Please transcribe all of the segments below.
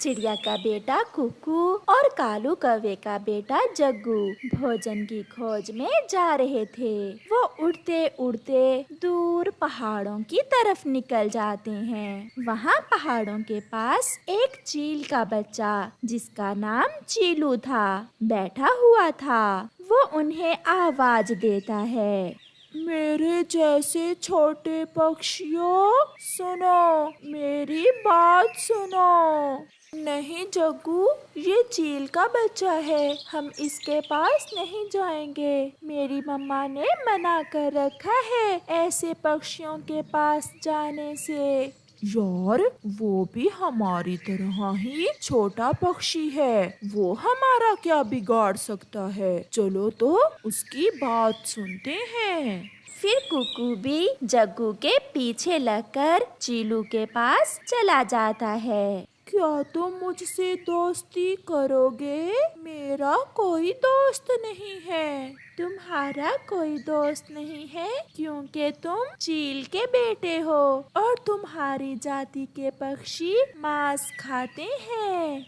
चिड़िया का बेटा कुकू और कालू कौवे का बेटा जग्गू भोजन की खोज में जा रहे थे। वो उड़ते उड़ते दूर पहाड़ों की तरफ निकल जाते हैं। वहाँ पहाड़ों के पास एक चील का बच्चा जिसका नाम चीलू था बैठा हुआ था। वो उन्हें आवाज देता है, मेरे जैसे छोटे पक्षियों, सुनो, मेरी बात सुनो। नहीं जग्गू, ये चील का बच्चा है, हम इसके पास नहीं जाएंगे। मेरी मम्मा ने मना कर रखा है ऐसे पक्षियों के पास जाने से। यार, वो भी हमारी तरह ही छोटा पक्षी है, वो हमारा क्या बिगाड़ सकता है। चलो तो उसकी बात सुनते हैं। फिर कुकू भी जग्गू के पीछे लगकर चीलू के पास चला जाता है। क्या तुम मुझसे दोस्ती करोगे? मेरा कोई दोस्त नहीं है। तुम्हारा कोई दोस्त नहीं है क्योंकि तुम चील के बेटे हो और तुम्हारी जाति के पक्षी मांस खाते हैं।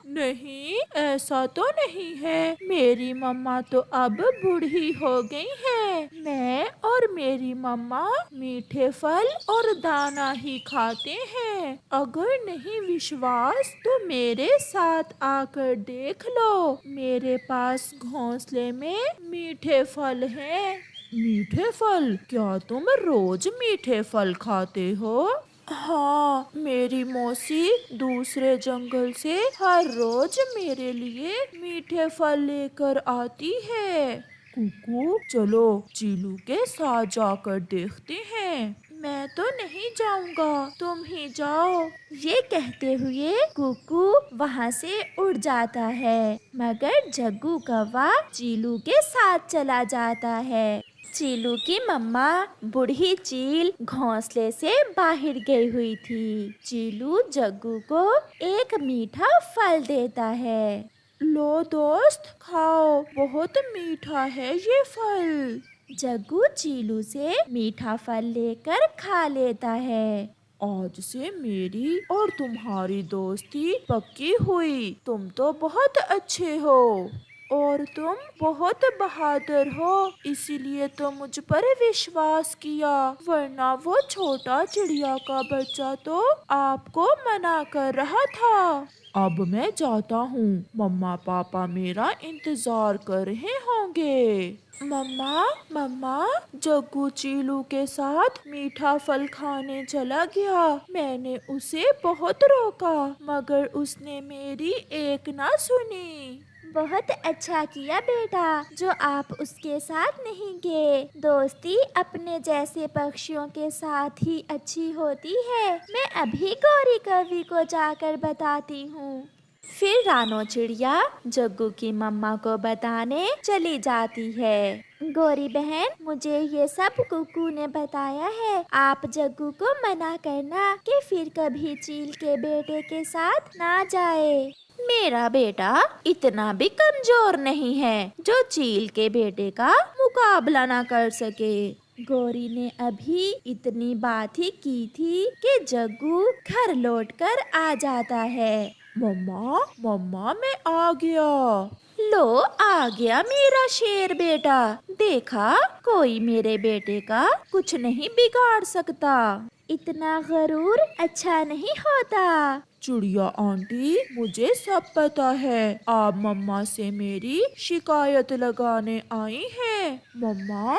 नहीं, ऐसा तो नहीं है। मेरी मम्मा तो अब बूढ़ी हो गई है। मैं और मेरी मम्मा मीठे फल और दाना ही खाते हैं। अगर नहीं विश्वास तो मेरे साथ आकर देख लो। मेरे पास घोंसले में मीठे फल हैं। मीठे फल? क्या तुम रोज मीठे फल खाते हो? हाँ, मेरी मौसी दूसरे जंगल से हर रोज मेरे लिए मीठे फल लेकर आती है। कुकू, चलो चीलू के साथ जाकर देखते हैं। मैं तो नहीं जाऊंगा, तुम ही जाओ। ये कहते हुए कुकू वहाँ से उड़ जाता है, मगर जग्गू कौवा चीलू के साथ चला जाता है। चीलू की मम्मा बूढ़ी चील घोंसले से बाहर गई हुई थी। चीलू जग्गू को एक मीठा फल देता है। लो दोस्त, खाओ, बहुत मीठा है ये फल। जग्गू चीलू से मीठा फल लेकर खा लेता है। आज से मेरी और तुम्हारी दोस्ती पक्की हुई। तुम तो बहुत अच्छे हो और तुम बहुत बहादुर हो, इसीलिए तो मुझ पर विश्वास किया, वरना वो छोटा चिड़िया का बच्चा तो आपको मना कर रहा था। अब मैं जाता हूँ, मम्मा पापा मेरा इंतजार कर रहे होंगे। मम्मा, मम्मा, जग्गू चीलू के साथ मीठा फल खाने चला गया। मैंने उसे बहुत रोका, मगर उसने मेरी एक ना सुनी। बहुत अच्छा किया बेटा जो आप उसके साथ नहीं गए। दोस्ती अपने जैसे पक्षियों के साथ ही अच्छी होती है। मैं अभी गौरी कवि को जाकर बताती हूँ। फिर रानो चिड़िया जग्गू की मम्मा को बताने चली जाती है। गौरी बहन, मुझे ये सब कुकू ने बताया है। आप जग्गू को मना करना कि फिर कभी चील के बेटे के साथ ना जाए। मेरा बेटा इतना भी कमजोर नहीं है जो चील के बेटे का मुकाबला ना कर सके। गौरी ने अभी इतनी बात ही की थी कि जग्गू घर लौटकर आ जाता है। मम्मा, मम्मा, मैं आ गया। लो, आ गया मेरा शेर बेटा। देखा, कोई मेरे बेटे का कुछ नहीं बिगाड़ सकता। इतना गरूर अच्छा नहीं होता। चिड़िया आंटी, मुझे सब पता है। आप मम्मा से मेरी शिकायत लगाने आई हैं। मम्मा,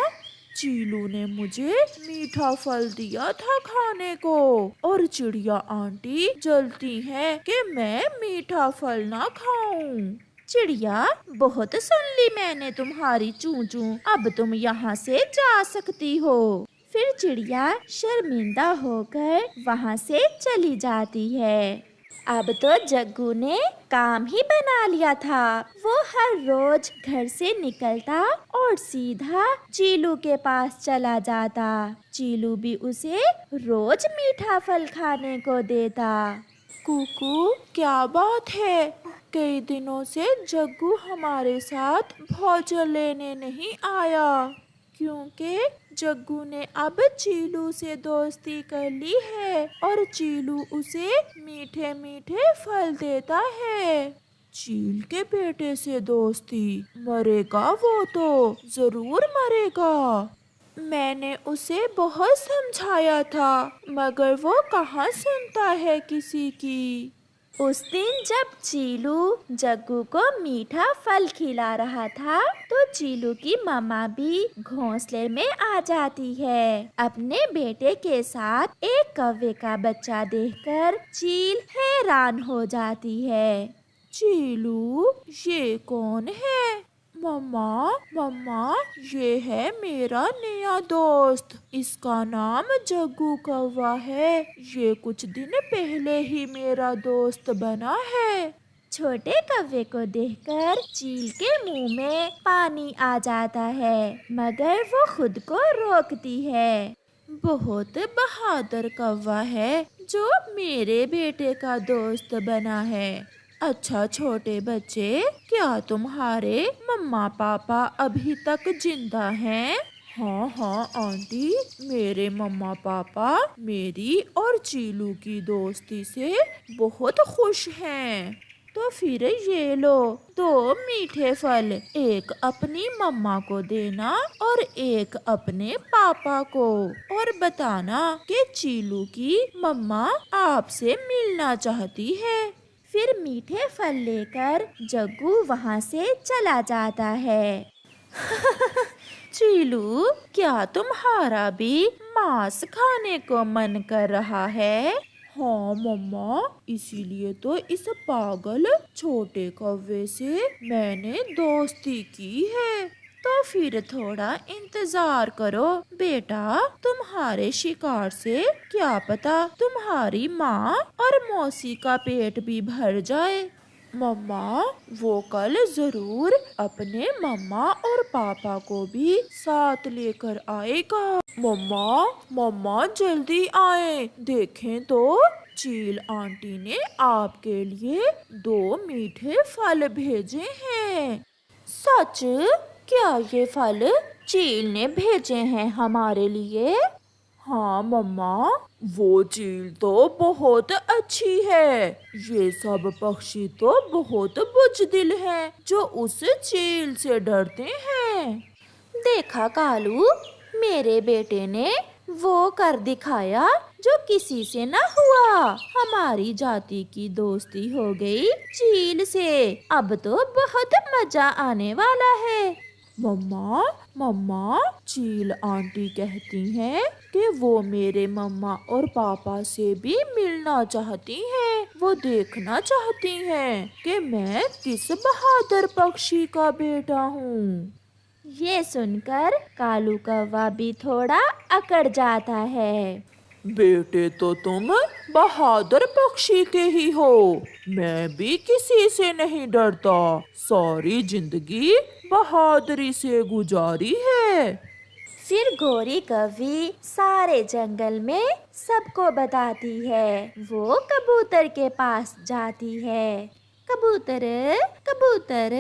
चीलू ने मुझे मीठा फल दिया था खाने को और चिड़िया आंटी जलती है कि मैं मीठा फल ना खाऊं। चिड़िया, बहुत सुन ली मैंने तुम्हारी चूं चूं। अब तुम यहाँ से जा सकती हो। फिर चिड़िया शर्मिंदा होकर वहाँ से चली जाती है। अब तो जग्गू ने काम ही बना लिया था। वो हर रोज घर से निकलता और सीधा चीलू के पास चला जाता। चीलू भी उसे रोज मीठा फल खाने को देता। कुकू, क्या बात है? कई दिनों से जग्गू हमारे साथ भोजन लेने नहीं आया, क्योंकि जग्गू ने अब चीलू से दोस्ती कर ली है और चीलू उसे मीठे मीठे फल देता है। चील के बेटे से दोस्ती, मरेगा वो तो जरूर मरेगा। मैंने उसे बहुत समझाया था मगर वो कहाँ सुनता है किसी की। उस दिन जब चीलू जग्गू को मीठा फल खिला रहा था तो चीलू की मम्मा भी घोंसले में आ जाती है। अपने बेटे के साथ एक कौवे का बच्चा देखकर चील हैरान हो जाती है। चीलू, ये कौन है? मम्मा मम्मा, ये है मेरा नया दोस्त, इसका नाम जग्गू कौवा है। ये कुछ दिन पहले ही मेरा दोस्त बना है। छोटे कौवे को देखकर चील के मुंह में पानी आ जाता है मगर वो खुद को रोकती है। बहुत बहादुर कौवा है जो मेरे बेटे का दोस्त बना है। अच्छा छोटे बच्चे, क्या तुम्हारे मम्मा पापा अभी तक जिंदा हैं? हाँ हाँ आंटी, मेरे मम्मा पापा मेरी और चीलू की दोस्ती से बहुत खुश हैं। तो फिर ये लो 2 मीठे फल, एक अपनी मम्मा को देना और एक अपने पापा को, और बताना कि चीलू की मम्मा आपसे मिलना चाहती है। फिर मीठे फल लेकर जग्गू वहाँ से चला जाता है। चीलू, क्या तुम्हारा भी मांस खाने को मन कर रहा है? हाँ मम्मा, इसीलिए तो इस पागल छोटे कौवे से मैंने दोस्ती की है। तो फिर थोड़ा इंतजार करो बेटा, तुम्हारे शिकार से क्या पता तुम्हारी माँ और मौसी का पेट भी भर जाए। मम्मा, वो कल जरूर अपने मम्मा और पापा को भी साथ लेकर आएगा। मम्मा मम्मा जल्दी आए, देखें तो चील आंटी ने आपके लिए 2 मीठे फल भेजे हैं। सच? क्या ये फल चील ने भेजे हैं हमारे लिए? हाँ मम्मा, वो चील तो बहुत अच्छी है। ये सब पक्षी तो बहुत बुज़दिल हैं जो उस चील से डरते हैं। देखा कालू, मेरे बेटे ने वो कर दिखाया जो किसी से न हुआ। हमारी जाति की दोस्ती हो गई चील से। अब तो बहुत मजा आने वाला है। मम्मा मम्मा, चील आंटी कहती हैं कि वो मेरे मम्मा और पापा से भी मिलना चाहती हैं। वो देखना चाहती हैं कि मैं किस बहादुर पक्षी का बेटा हूँ। ये सुनकर कालू कौवा भी थोड़ा अकड़ जाता है। बेटे तो तुम बहादुर पक्षी के ही हो, मैं भी किसी से नहीं डरता, सारी जिंदगी बहादुरी से गुजारी है। फिर गोरी कौवी सारे जंगल में सबको बताती है। वो कबूतर के पास जाती है। कबूतर कबूतर,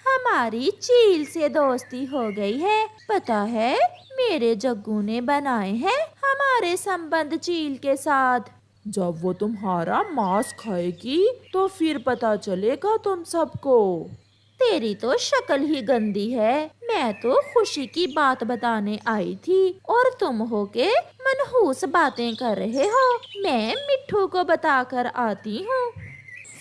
हमारी चील से दोस्ती हो गई है। पता है, मेरे जग्गू ने बनाए हैं हमारे संबंध चील के साथ। जब वो तुम्हारा मांस खाएगी तो फिर पता चलेगा तुम सबको। तेरी तो शक्ल ही गंदी है। मैं तो खुशी की बात बताने आई थी और तुम हो के मनहूस बातें कर रहे हो। मैं मिट्ठू को बताकर आती हूँ।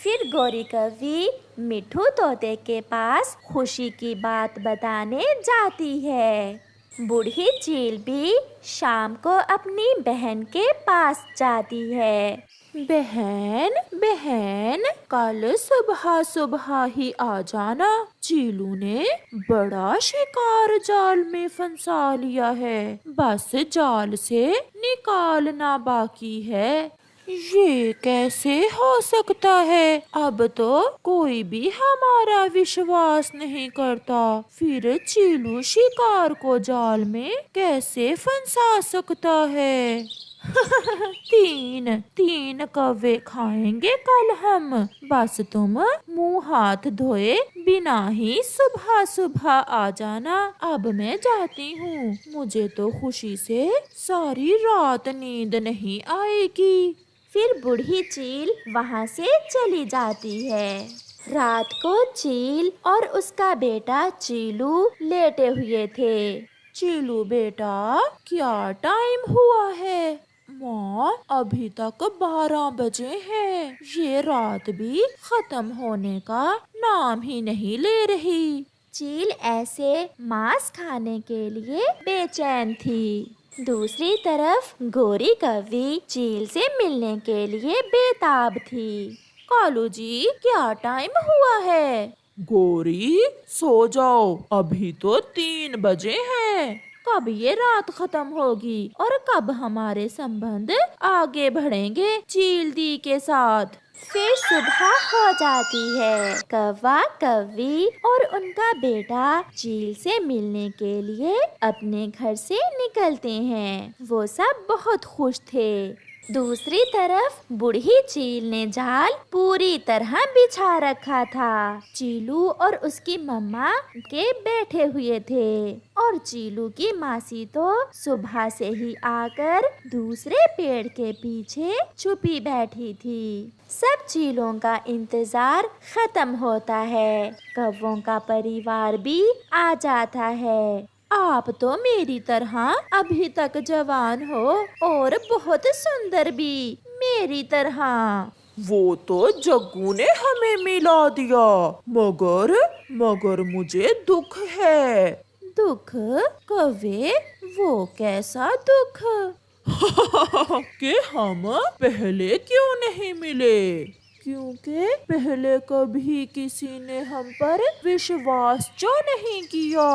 फिर गोरी कौवी मिट्ठू तोते के पास खुशी की बात बताने जाती है। बूढ़ी चील भी शाम को अपनी बहन के पास जाती है। बहन बहन, कल सुबह सुबह ही आ जाना। चीलू ने बड़ा शिकार जाल में फंसा लिया है, बस जाल से निकालना बाकी है। ये कैसे हो सकता है? अब तो कोई भी हमारा विश्वास नहीं करता। फिर चीलू शिकार को जाल में कैसे फंसा सकता है? तीन तीन कौवे खाएंगे कल हम। बस तुम मुंह हाथ धोए बिना ही सुबह सुबह आ जाना। अब मैं जाती हूँ, मुझे तो खुशी से सारी रात नींद नहीं आएगी। फिर बूढ़ी चील वहाँ से चली जाती है। रात को चील और उसका बेटा चीलू लेटे हुए थे। चीलू बेटा, क्या टाइम हुआ है? माँ, अभी तक 12 बजे हैं। ये रात भी खत्म होने का नाम ही नहीं ले रही। चील ऐसे मांस खाने के लिए बेचैन थी। दूसरी तरफ गोरी कौवी चील से मिलने के लिए बेताब थी। कालू जी, क्या टाइम हुआ है? गोरी, सो जाओ, अभी तो 3 बजे हैं। कब ये रात खत्म होगी और कब हमारे संबंध आगे बढ़ेंगे चील दी के साथ? फिर सुबह हो जाती है। कौवा कौवी और उनका बेटा चील से मिलने के लिए अपने घर से निकलते हैं। वो सब बहुत खुश थे। दूसरी तरफ बूढ़ी चील ने जाल पूरी तरह बिछा रखा था। चीलू और उसकी मम्मा के बैठे हुए थे और चीलू की मासी तो सुबह से ही आकर दूसरे पेड़ के पीछे छुपी बैठी थी। सब चीलों का इंतजार खत्म होता है। कौवों का परिवार भी आ जाता है। आप तो मेरी तरह अभी तक जवान हो और बहुत सुंदर भी, मेरी तरह। वो तो जग्गू ने हमें मिला दिया, मगर मुझे दुख है। दुख? कौवे, वो कैसा दुख? कि हम पहले क्यों नहीं मिले? क्योंकि पहले कभी किसी ने हम पर विश्वास जो नहीं किया।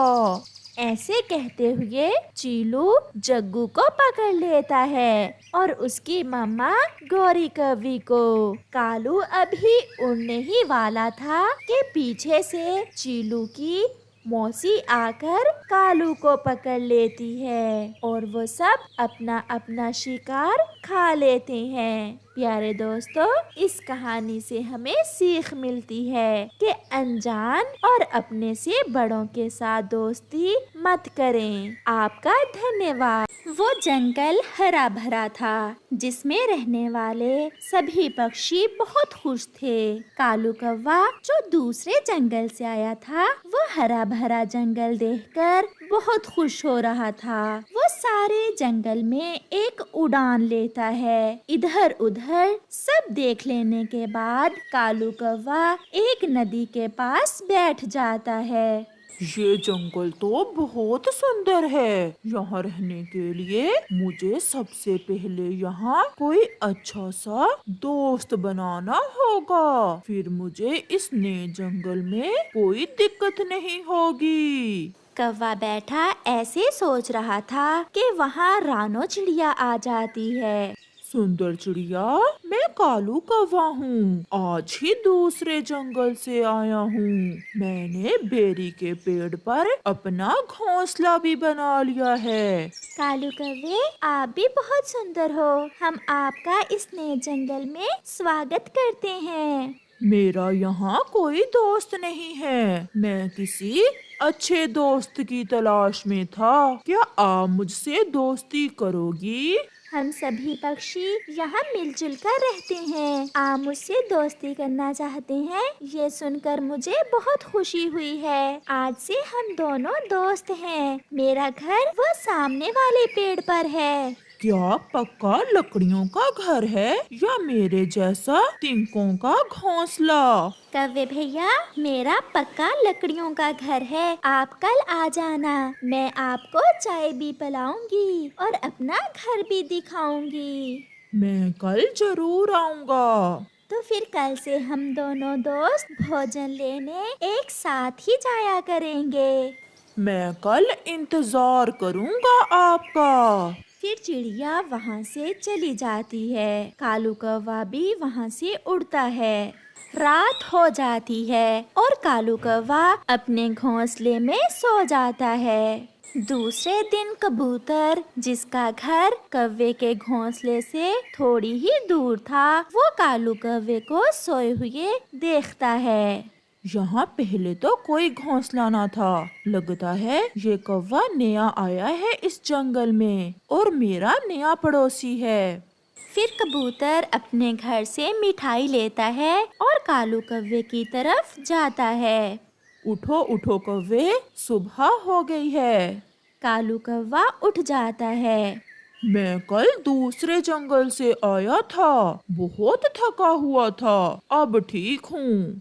ऐसे कहते हुए चीलू जग्गू को पकड़ लेता है और उसकी मम्मा गौरी कौवी को। कालू अभी उड़ने ही वाला था कि पीछे से चीलू की मौसी आकर कालू को पकड़ लेती है और वो सब अपना अपना शिकार खा लेते हैं। प्यारे दोस्तों, इस कहानी से हमें सीख मिलती है कि अनजान और अपने से बड़ों के साथ दोस्ती मत करें। आपका धन्यवाद। वो जंगल हरा भरा था जिसमें रहने वाले सभी पक्षी बहुत खुश थे। कालू कौवा जो दूसरे जंगल से आया था, वो हरा भरा जंगल देखकर बहुत खुश हो रहा था। वो सारे जंगल में एक उड़ान लेता है। इधर उधर सब देख लेने के बाद कालू कौवा एक नदी के पास बैठ जाता है। ये जंगल तो बहुत सुंदर है। यहाँ रहने के लिए मुझे सबसे पहले यहाँ कोई अच्छा सा दोस्त बनाना होगा। फिर मुझे इस नए जंगल में कोई दिक्कत नहीं होगी। कौवा बैठा ऐसे सोच रहा था कि वहाँ रानो चिड़िया आ जाती है। सुंदर चिड़िया, मैं कालू कौवा हूँ। आज ही दूसरे जंगल से आया हूँ। मैंने बेरी के पेड़ पर अपना घोंसला भी बना लिया है। कालू कौवे, आप भी बहुत सुंदर हो। हम आपका इस नए जंगल में स्वागत करते हैं। मेरा यहाँ कोई दोस्त नहीं है। मैं किसी अच्छे दोस्त की तलाश में था। क्या आप मुझसे दोस्ती करोगी? हम सभी पक्षी यहाँ मिलजुल कर रहते हैं। आप मुझसे दोस्ती करना चाहते हैं, ये सुनकर मुझे बहुत खुशी हुई है। आज से हम दोनों दोस्त हैं। मेरा घर वो सामने वाले पेड़ पर है। क्या पक्का लकड़ियों का घर है या मेरे जैसा तिनकों का घोंसला? कौवे भैया, मेरा पक्का लकड़ियों का घर है। आप कल आ जाना। मैं आपको चाय भी पिलाऊंगी और अपना घर भी दिखाऊंगी। मैं कल जरूर आऊँगा। तो फिर कल से हम दोनों दोस्त भोजन लेने एक साथ ही जाया करेंगे। मैं कल इंतजार करूँगा आपका। फिर चिड़िया वहाँ से चली जाती है। कालू कौवा भी वहाँ से उड़ता है। रात हो जाती है और कालू कौवा अपने घोंसले में सो जाता है। दूसरे दिन कबूतर, जिसका घर कौवे के घोंसले से थोड़ी ही दूर था, वो कालू कौवे को सोए हुए देखता है। यहाँ पहले तो कोई घोंसला ना था। लगता है ये कौवा नया आया है इस जंगल में और मेरा नया पड़ोसी है। फिर कबूतर अपने घर से मिठाई लेता है और कालू कौवे की तरफ जाता है। उठो उठो कौवे, सुबह हो गई है। कालू कौवा उठ जाता है। मैं कल दूसरे जंगल से आया था, बहुत थका हुआ था, अब ठीक हूँ।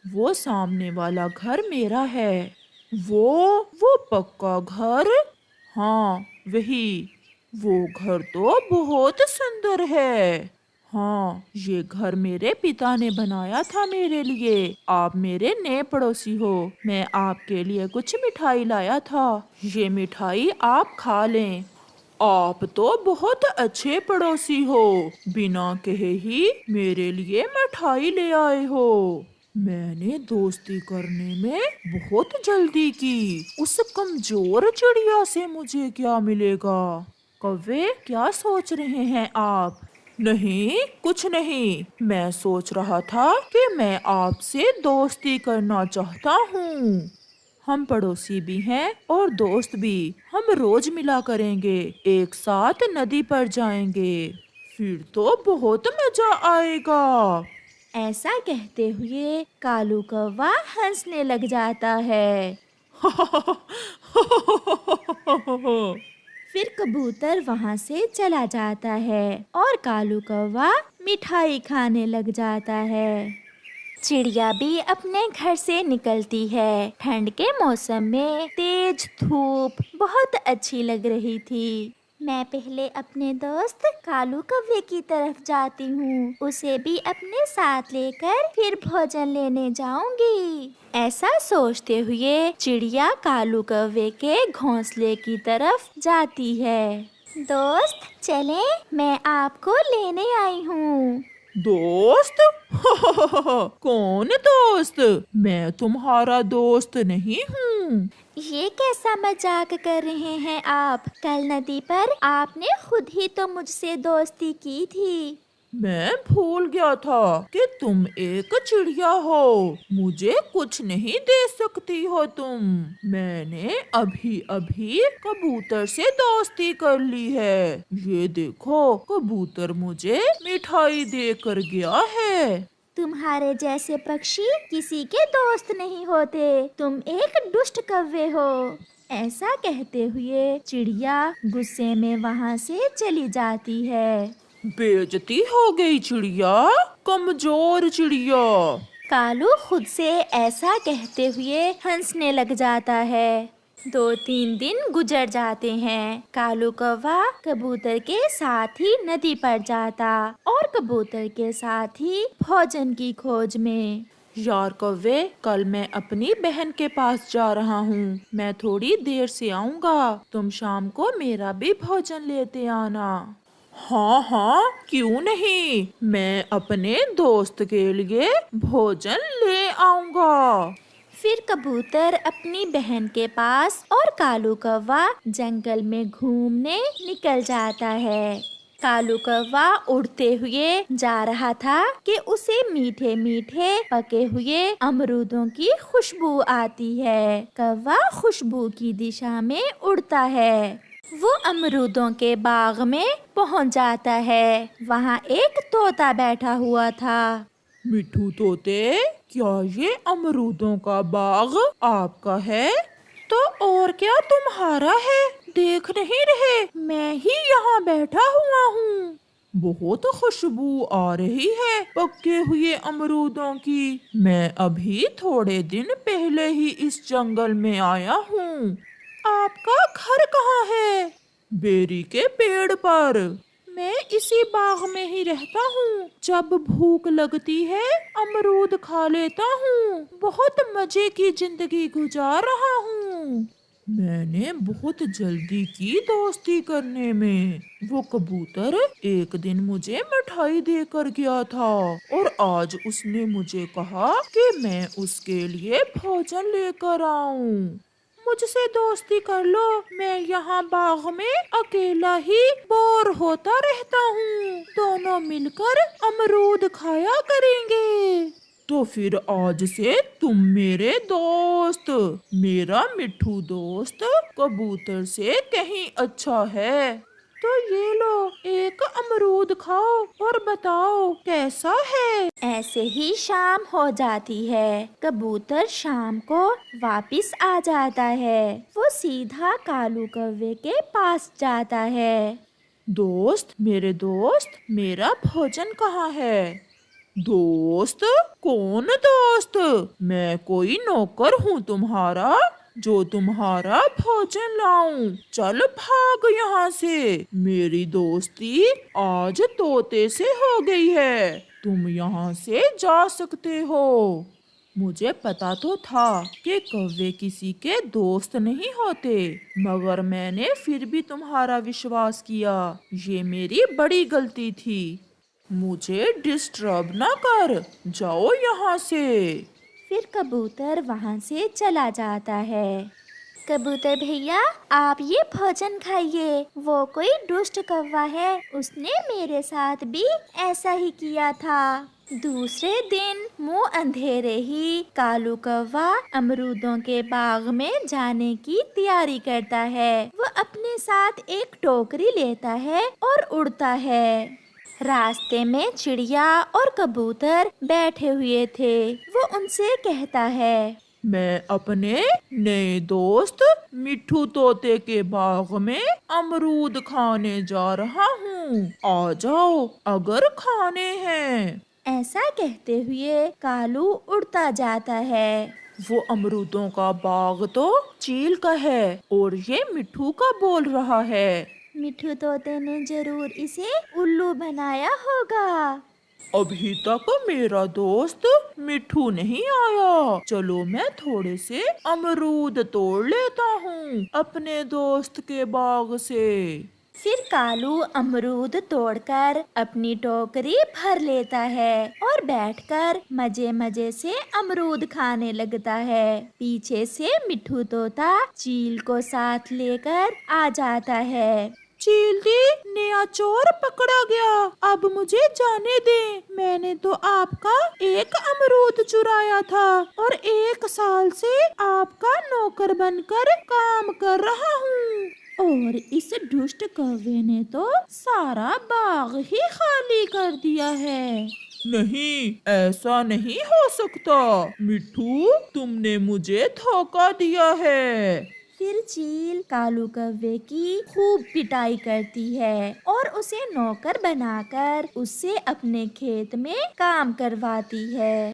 वो सामने वाला घर मेरा है। वो पक्का घर? हाँ वही। वो घर तो बहुत सुंदर है। हाँ, ये घर मेरे पिता ने बनाया था मेरे लिए। आप मेरे नए पड़ोसी हो। मैं आपके लिए कुछ मिठाई लाया था। ये मिठाई आप खा लें। आप तो बहुत अच्छे पड़ोसी हो, बिना कहे ही मेरे लिए मिठाई ले आए हो। मैंने दोस्ती करने में बहुत जल्दी की। उस कमजोर चिड़िया से मुझे क्या मिलेगा? कौवे, क्या सोच रहे हैं आप? नहीं, कुछ नहीं। मैं सोच रहा था कि मैं आपसे दोस्ती करना चाहता हूँ। हम पड़ोसी भी हैं और दोस्त भी। हम रोज मिला करेंगे, एक साथ नदी पर जाएंगे, फिर तो बहुत मजा आएगा। ऐसा कहते हुए कालू कौवा हंसने लग जाता है। फिर कबूतर वहाँ से चला जाता है और कालू कौवा मिठाई खाने लग जाता है। चिड़िया भी अपने घर से निकलती है। ठंड के मौसम में तेज धूप बहुत अच्छी लग रही थी। मैं पहले अपने दोस्त कालू कौवे की तरफ जाती हूँ, उसे भी अपने साथ लेकर फिर भोजन लेने जाऊंगी। ऐसा सोचते हुए चिड़िया कालू कौवे के घोंसले की तरफ जाती है। दोस्त चले, मैं आपको लेने आई हूँ। दोस्त? कौन दोस्त? मैं तुम्हारा दोस्त नहीं हूँ। ये कैसा मजाक कर रहे हैं आप? कल नदी पर आपने खुद ही तो मुझसे दोस्ती की थी। मैं भूल गया था कि तुम एक चिड़िया हो। मुझे कुछ नहीं दे सकती हो तुम। मैंने अभी अभी कबूतर से दोस्ती कर ली है। ये देखो, कबूतर मुझे मिठाई दे कर गया है। तुम्हारे जैसे पक्षी किसी के दोस्त नहीं होते। तुम एक दुष्ट कौवे हो। ऐसा कहते हुए चिड़िया गुस्से में वहाँ से चली जाती है। बेइज्जती हो गई चिड़िया, कमजोर चिड़िया। कालू खुद से ऐसा कहते हुए हंसने लग जाता है। 2-3 दिन गुजर जाते हैं। कालू कौवा कबूतर के साथ ही नदी पर जाता और कबूतर के साथ ही भोजन की खोज में। यार कौवे, कल मैं अपनी बहन के पास जा रहा हूँ। मैं थोड़ी देर से आऊँगा। तुम शाम को मेरा भी भोजन लेते आना। हाँ हाँ, क्यों नहीं। मैं अपने दोस्त के लिए भोजन ले आऊँगा। फिर कबूतर अपनी बहन के पास और कालू कौवा जंगल में घूमने निकल जाता है। कालू कौवा उड़ते हुए जा रहा था कि उसे मीठे मीठे पके हुए अमरूदों की खुशबू आती है। कौवा खुशबू की दिशा में उड़ता है। वो अमरूदों के बाग में पहुंच जाता है। वहाँ एक तोता बैठा हुआ था। मिठू तोते, क्या ये अमरूदों का बाग आपका है? तो और क्या तुम्हारा है? देख नहीं रहे, मैं ही यहाँ बैठा हुआ हूँ। बहुत खुशबू आ रही है पके हुए अमरूदों की। मैं अभी थोड़े दिन पहले ही इस जंगल में आया हूँ। आपका घर कहाँ है? बेरी के पेड़ पर। मैं इसी बाग में ही रहता हूँ। जब भूख लगती है अमरूद खा लेता हूँ। बहुत मजे की जिंदगी गुजार रहा हूँ। मैंने बहुत जल्दी की दोस्ती करने में। वो कबूतर एक दिन मुझे मिठाई देकर गया था और आज उसने मुझे कहा कि मैं उसके लिए भोजन लेकर आऊं। मुझसे दोस्ती कर लो, मैं यहाँ बाग में अकेला ही बोर होता रहता हूँ। दोनों मिलकर अमरूद खाया करेंगे। तो फिर आज से तुम मेरे दोस्त। मेरा मिट्ठू दोस्त कबूतर से कहीं अच्छा है। तो ये लो, एक अमरूद खाओ और बताओ कैसा है। ऐसे ही शाम हो जाती है। कबूतर शाम को वापिस आ जाता है। वो सीधा कालू कौवे के पास जाता है। दोस्त, मेरे दोस्त, मेरा भोजन कहाँ है? दोस्त? कौन दोस्त? मैं कोई नौकर हूँ तुम्हारा, जो तुम्हारा भोजन लाऊं। चल भाग यहाँ से। मेरी दोस्ती आज तोते से हो गई है। तुम यहाँ से जा सकते हो। मुझे पता तो था कि कौवे किसी के दोस्त नहीं होते, मगर मैंने फिर भी तुम्हारा विश्वास किया। ये मेरी बड़ी गलती थी। मुझे डिस्टर्ब ना कर, जाओ यहाँ से। फिर कबूतर वहाँ से चला जाता है। कबूतर भैया, आप ये भोजन खाइए। वो कोई दुष्ट कौवा है, उसने मेरे साथ भी ऐसा ही किया था। दूसरे दिन मुंह अंधेरे ही कालू कौवा अमरूदों के बाग में जाने की तैयारी करता है। वो अपने साथ एक टोकरी लेता है और उड़ता है। रास्ते में चिड़िया और कबूतर बैठे हुए थे। वो उनसे कहता है, मैं अपने नए दोस्त मिट्ठू तोते के बाग में अमरूद खाने जा रहा हूँ। आ जाओ अगर खाने हैं। ऐसा कहते हुए कालू उड़ता जाता है। वो अमरूदों का बाग तो चील का है और ये मिट्ठू का बोल रहा है। मिट्ठू तोते ने जरूर इसे उल्लू बनाया होगा। अभी तक मेरा दोस्त मिट्ठू नहीं आया। चलो मैं थोड़े से अमरूद तोड़ लेता हूँ अपने दोस्त के बाग से। फिर कालू अमरूद तोड़कर अपनी टोकरी भर लेता है और बैठकर मजे मजे से अमरूद खाने लगता है। पीछे से मिट्ठू तोता चील को साथ लेकर आ जाता है। चील दी, नया चोर पकड़ा गया। अब मुझे जाने दे। मैंने तो आपका एक अमरूद चुराया था और 1 साल से आपका नौकर बनकर काम कर रहा हूँ। और इस दुष्ट कौवे ने तो सारा बाग ही खाली कर दिया है। नहीं, ऐसा नहीं हो सकता। मिट्ठू, तुमने मुझे धोखा दिया है। फिर चील कालू कौवे की खूब पिटाई करती है और उसे नौकर बनाकर उससे अपने खेत में काम करवाती है।